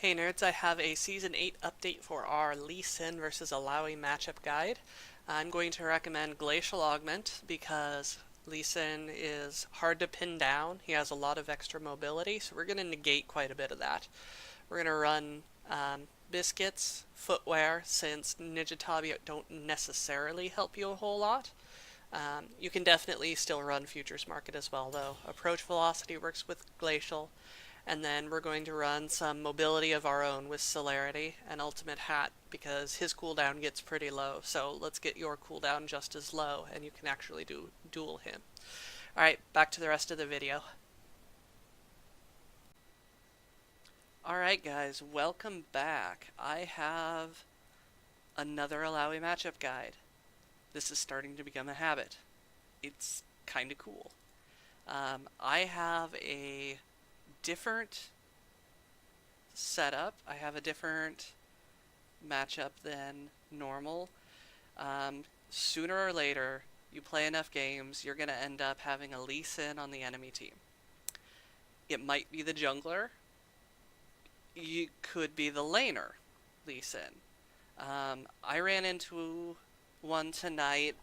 Hey nerds, I have a Season 8 update for our Lee Sin versus Illaoi matchup guide. I'm going to recommend Glacial Augment because Lee Sin is hard to pin down. He has a lot of extra mobility, so we're going to negate quite a bit of that. We're going to run biscuits, footwear, since Ninja Tabi don't necessarily help you a whole lot. You can definitely still run Futures Market as well, though. Approach Velocity works with Glacial. And then we're going to run some mobility of our own with Celerity and Ultimate Hat because his cooldown gets pretty low. So let's get your cooldown just as low and you can actually duel him. Alright, back to the rest of the video. Alright guys, welcome back. I have another Illaoi matchup guide. This is starting to become a habit. It's kinda cool. I have a different setup. I have a different matchup than normal. Sooner or later, you play enough games, you're going to end up having a Lee Sin on the enemy team. It might be the jungler. You could be the laner Lee Sin. I ran into one tonight,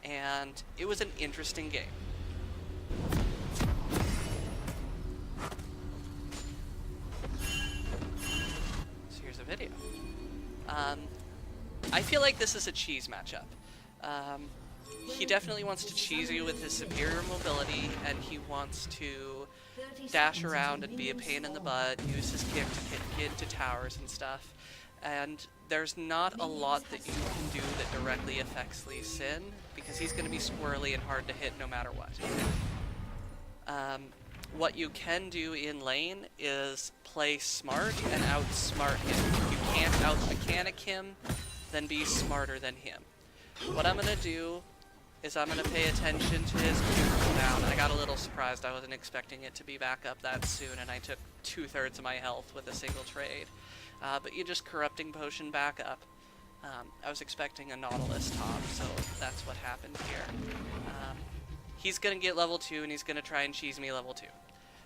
and it was an interesting game. Video. I feel like this is a cheese matchup. He definitely wants to cheese you with his superior mobility, and he wants to dash around and be a pain in the butt, use his kick to get into towers and stuff. And there's not a lot that you can do that directly affects Lee Sin, because he's going to be squirrely and hard to hit no matter what. What you can do in lane is play smart and outsmart him. If you can't out-mechanic him, then be smarter than him. What I'm going to do is I'm going to pay attention to his Q cooldown. I got a little surprised. I wasn't expecting it to be back up that soon, and I took 2/3 of my health with a single trade. But you just Corrupting Potion back up. I was expecting a Nautilus top, so that's what happened here. He's going to get level 2, and he's going to try and cheese me level 2.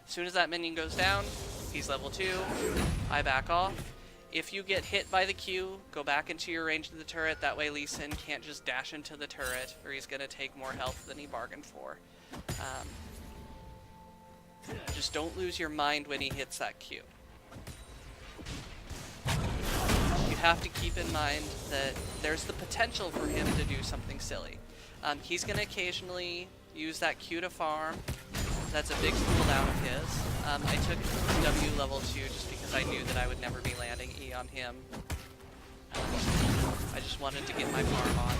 As soon as that minion goes down, he's level 2, I back off. If you get hit by the Q, go back into your range of the turret, that way Lee Sin can't just dash into the turret, or he's going to take more health than he bargained for. Just don't lose your mind when he hits that Q. You have to keep in mind that there's the potential for him to do something silly. He's going to occasionally use that Q to farm. That's a big cooldown of his. I took W level 2 just because I knew that I would never be landing E on him. I just wanted to get my farm on.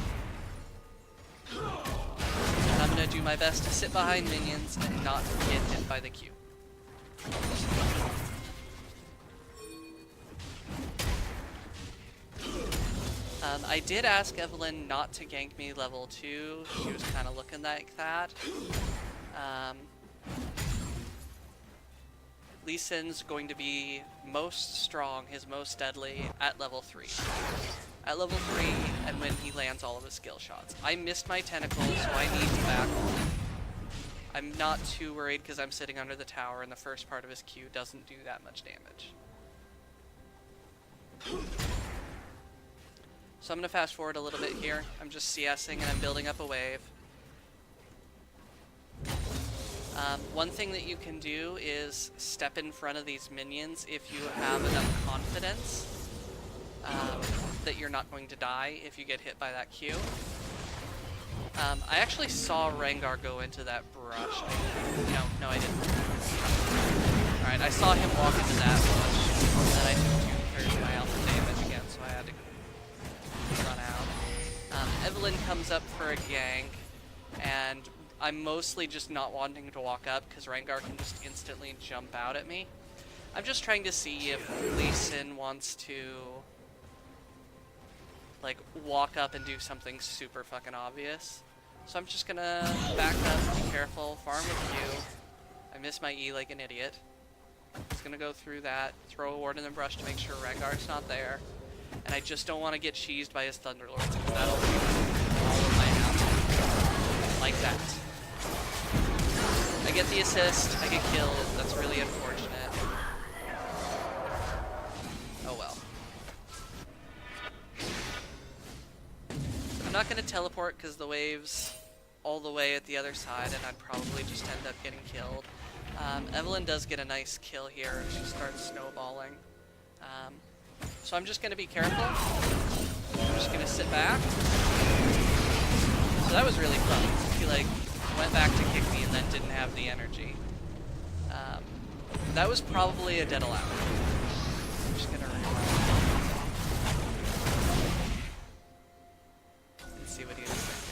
And I'm going to do my best to sit behind minions and not get hit by the Q. I did ask Evelyn not to gank me level 2. She was kind of looking like that. Lee Sin's going to be most strong, his most deadly, at level 3. At level 3, and when he lands all of his skill shots. I missed my tentacles, so I need to back off. I'm not too worried because I'm sitting under the tower and the first part of his Q doesn't do that much damage. So I'm going to fast forward a little bit here. I'm just CSing and I'm building up a wave. One thing that you can do is step in front of these minions if you have enough confidence that you're not going to die if you get hit by that Q. I actually saw Rengar go into that brush. No, I didn't. Alright, I saw him walk into that brush, and then I took 2/3 of my alpha damage again, so I had to run out. Evelyn comes up for a gank, and I'm mostly just not wanting to walk up because Rengar can just instantly jump out at me. I'm just trying to see if Lee Sin wants to like walk up and do something super fucking obvious. So I'm just gonna back up, be careful, farm with Q. I missed my E like an idiot. Just gonna go through that, throw a ward in the brush to make sure Rengar's not there. And I just don't want to get cheesed by his Thunderlords because that'll be all of my health. Like that. I get the assist, I get killed, that's really unfortunate. not going to teleport because the wave's all the way at the other side, and I'd probably just end up getting killed. Evelyn does get a nice kill here. She starts snowballing. So I'm just going to be careful. I'm just going to sit back. So that was really fun. He like went back to kick me and then didn't have the energy. That was probably a dead Illaoi. I'm just going to rewind and see what he was thinking.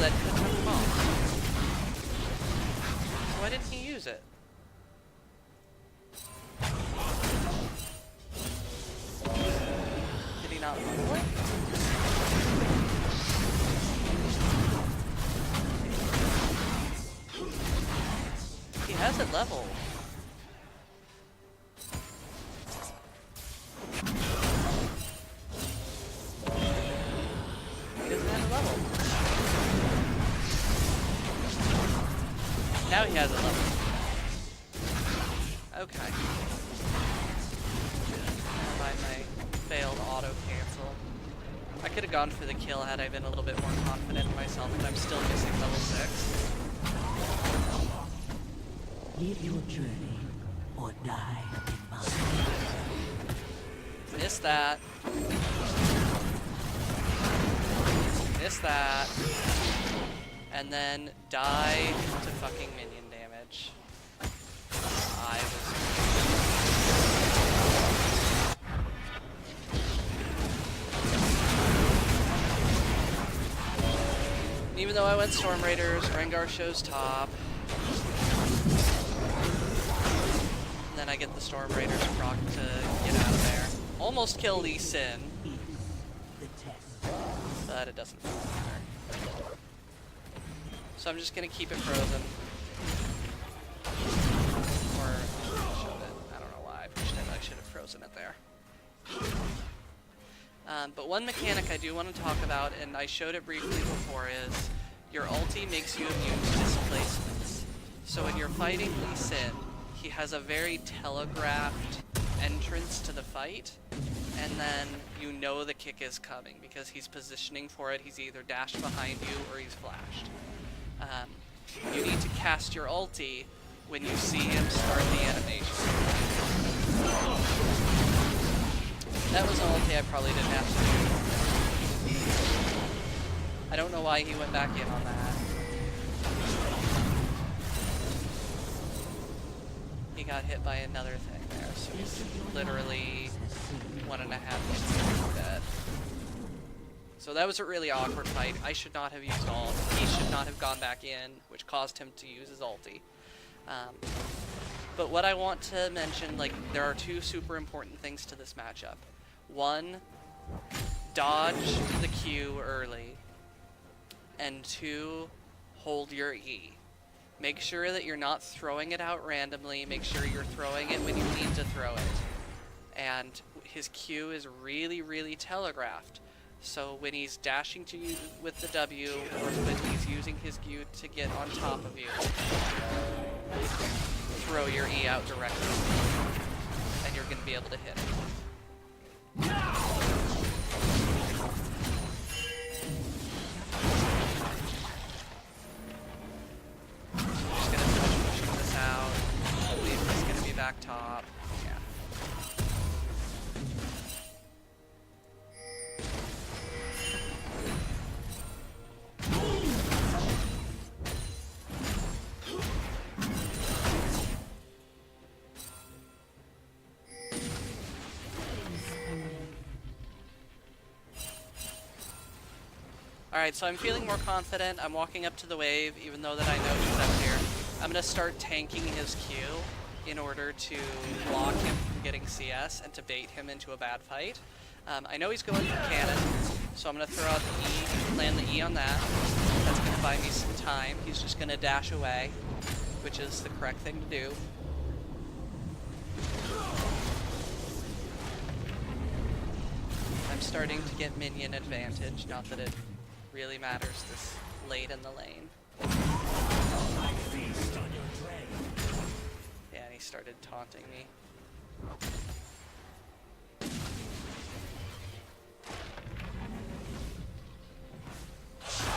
That could have come off. So why didn't he use it? Did he not level it? He has it leveled. He doesn't have it leveled. Now he has a level. Okay. Never mind my failed auto cancel. I could have gone for the kill had I been a little bit more confident in myself, but I'm still missing level 6. Live your journey or die in mine. Miss that. Miss that. And then die to fucking minion damage. I was... Even though I went Storm Raiders, Rengar shows top. And then I get the Storm Raiders proc to get out of there. Almost kill Lee Sin. But it doesn't matter. So I'm just gonna keep it frozen. Or shove it. I don't know why I pushed it. I should have frozen it there. But one mechanic I do want to talk about, and I showed it briefly before, is your ulti makes you immune to displacements. So when you're fighting Lee Sin, he has a very telegraphed entrance to the fight, and then you know the kick is coming because he's positioning for it. He's either dashed behind you or he's flashed. You need to cast your ulti when you see him start the animation. That was an ulti I probably didn't have to do. I don't know why he went back in on that. He got hit by another thing there, so he's literally 1.5 hits dead. So that was a really awkward fight. I should not have used ult. He should not have gone back in, which caused him to use his ulti. But what I want to mention, like, there are two super important things to this matchup. One, dodge the Q early. And two, hold your E. Make sure that you're not throwing it out randomly. Make sure you're throwing it when you need to throw it. And his Q is really, really telegraphed. So when he's dashing to you with the W, or when he's using his Q to get on top of you, throw your E out directly, and you're going to be able to hit it. Just going to finish pushing this out. I believe he's going to be back top. Yeah. Alright, so I'm feeling more confident. I'm walking up to the wave, even though that I know he's up here. I'm going to start tanking his Q in order to block him from getting CS and to bait him into a bad fight. I know he's going for cannon, so I'm going to throw out the E, land the E on that. That's going to buy me some time. He's just going to dash away, which is the correct thing to do. I'm starting to get minion advantage, not that it really matters this late in the lane. started taunting me.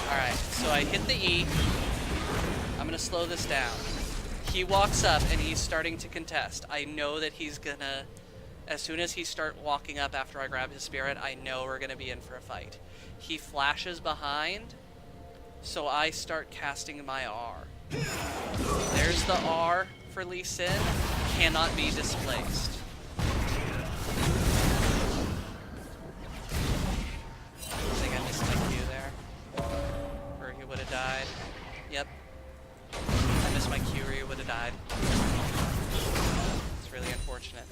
Alright, so I hit the E. I'm gonna slow this down. He walks up and he's starting to contest. I know that he's gonna... As soon as he starts walking up after I grab his spirit, I know we're gonna be in for a fight. He flashes behind, so I start casting my R. There's the R for Lee Sin. Cannot be displaced. I think I missed my Q there. Or he would have died. Yep. I missed my Q or he would have died. It's really unfortunate.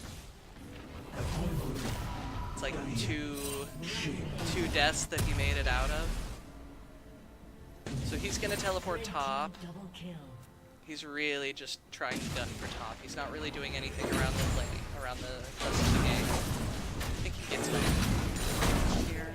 It's like two deaths that he made it out of. So he's gonna teleport top. He's really just trying to gun for top. He's not really doing anything around the lane, around the rest of the game. I think he gets my here.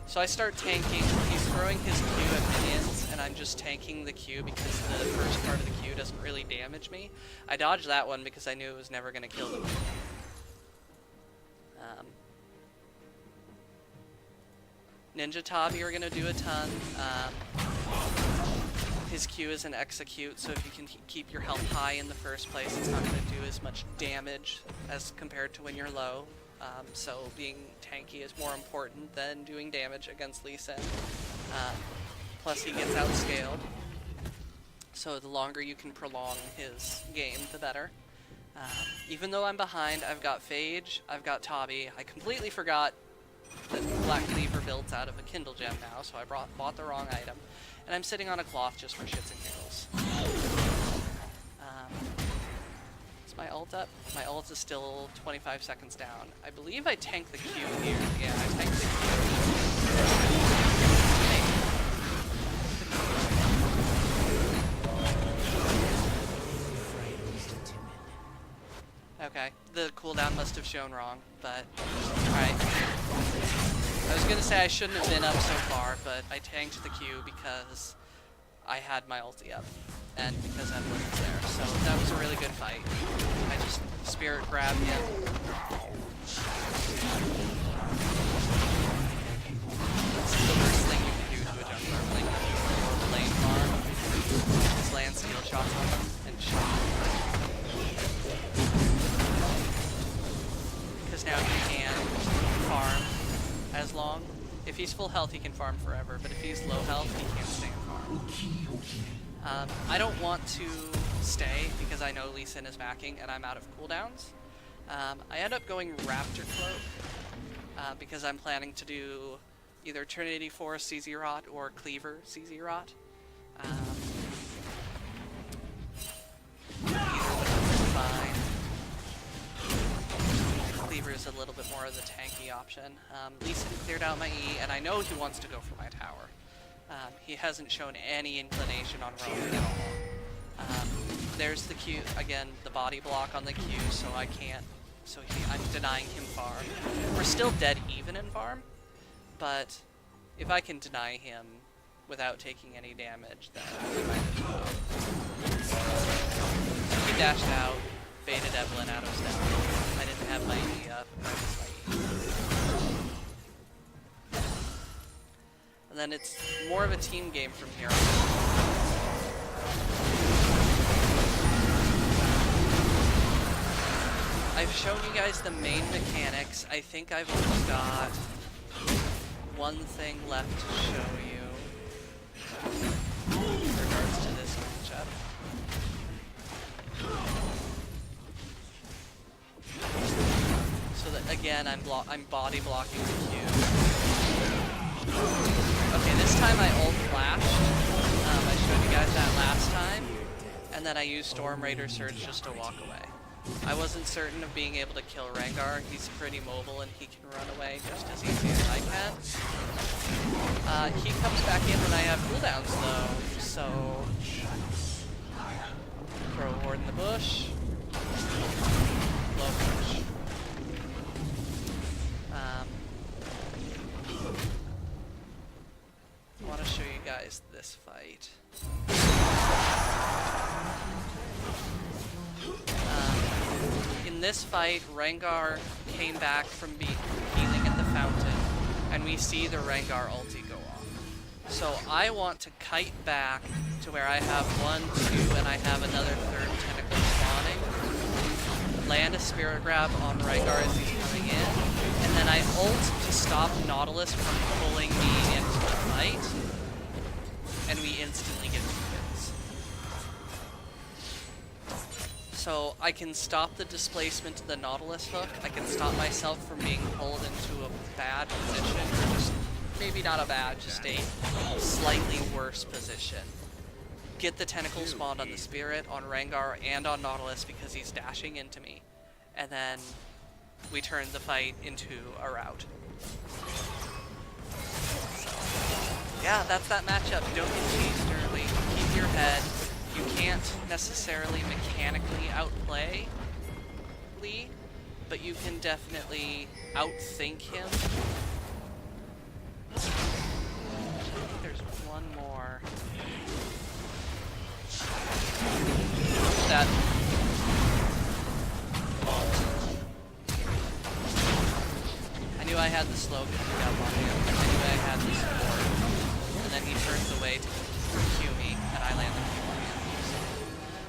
So I start tanking. He's throwing his Q at minions, and I'm just tanking the Q because the first part of the Q doesn't really damage me. I dodged that one because I knew it was never going to kill the minion. Ninja Tabi are going to do a ton. His Q is an execute, so if you can keep your health high in the first place, it's not going to do as much damage as compared to when you're low. So being tanky is more important than doing damage against Lee Sin. Plus he gets outscaled, so the longer you can prolong his game, the better. Even though I'm behind, I've got Phage, I've got Tabi. I completely forgot that Black Cleaver builds out of a Kindle gem now, so I bought the wrong item. And I'm sitting on a cloth just for shits and giggles. Is my ult up? My ult is still 25 seconds down. I believe I tanked the Q here. Yeah, I tanked the Q. Okay, the cooldown must have shown wrong, but alright. I was gonna say I shouldn't have been up so far, but I tanked the Q because I had my ulti up, and because Evelyn was there, so that was a really good fight. I just spirit grabbed him. That's the worst thing you can do to a jungler, like a lane farm. Just land steal shots on them and shoot them. Because now he can farm as long. If he's full health, he can farm forever, but if he's low health, he can't stay and farm. I don't want to stay because I know Lee Sin is backing and I'm out of cooldowns. I end up going Raptor Cloak because I'm planning to do either Trinity Force CZ Rot or Cleaver CZ Rot. Either is fine. Cleaver is a little bit more of the tanky option. Lee Sin cleared out my E, and I know he wants to go for my tower. He hasn't shown any inclination on roaming at all. There's the Q, again, the body block on the Q, so I can't, I'm denying him farm. We're still dead even in farm, but if I can deny him without taking any damage, then we might as well. He dashed out, baited Evelyn out of step. I didn't have my E up, I missed my E. And then it's more of a team game from here on. I've shown you guys the main mechanics. I think I've only got one thing left to show you in regards to this matchup. So that again, I'm body blocking the Q. Okay, this time I ult flashed. I showed you guys that last time, and then I used Storm Raider Surge just to walk away. I wasn't certain of being able to kill Rengar. He's pretty mobile and he can run away just as easy as I can. He comes back in when I have cooldowns though, so throw a ward in the bush. Low push. I want to show you guys this fight. in this fight, Rengar came back from healing at the fountain, and we see the Rengar ulti go off. So I want to kite back to where I have 1, 2, and I have another third tentacle spawning. Land a Spirit Grab on Rengar as he's coming in, and then I ult to stop Nautilus from pulling me into the fight, and we instantly get 2 hits. So I can stop the displacement of the Nautilus hook, I can stop myself from being pulled into a bad position, or just maybe not a bad, just a slightly worse position. Get the tentacle spawned on the Spirit, on Rengar, and on Nautilus because he's dashing into me. And then we turn the fight into a rout. So, yeah, that's that matchup. Don't get chased early. Keep your head. You can't necessarily mechanically outplay Lee, but you can definitely outthink him. I think there's one more. That. I knew I had the slow coming up on him. I knew I had the support. And then he turns away to Q me, and I land the Q on him.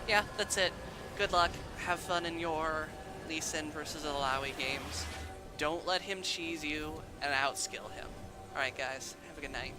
Yeah, that's it. Good luck. Have fun in your Lee Sin versus Illaoi games. Don't let him cheese you and outskill him. Alright guys, have a good night.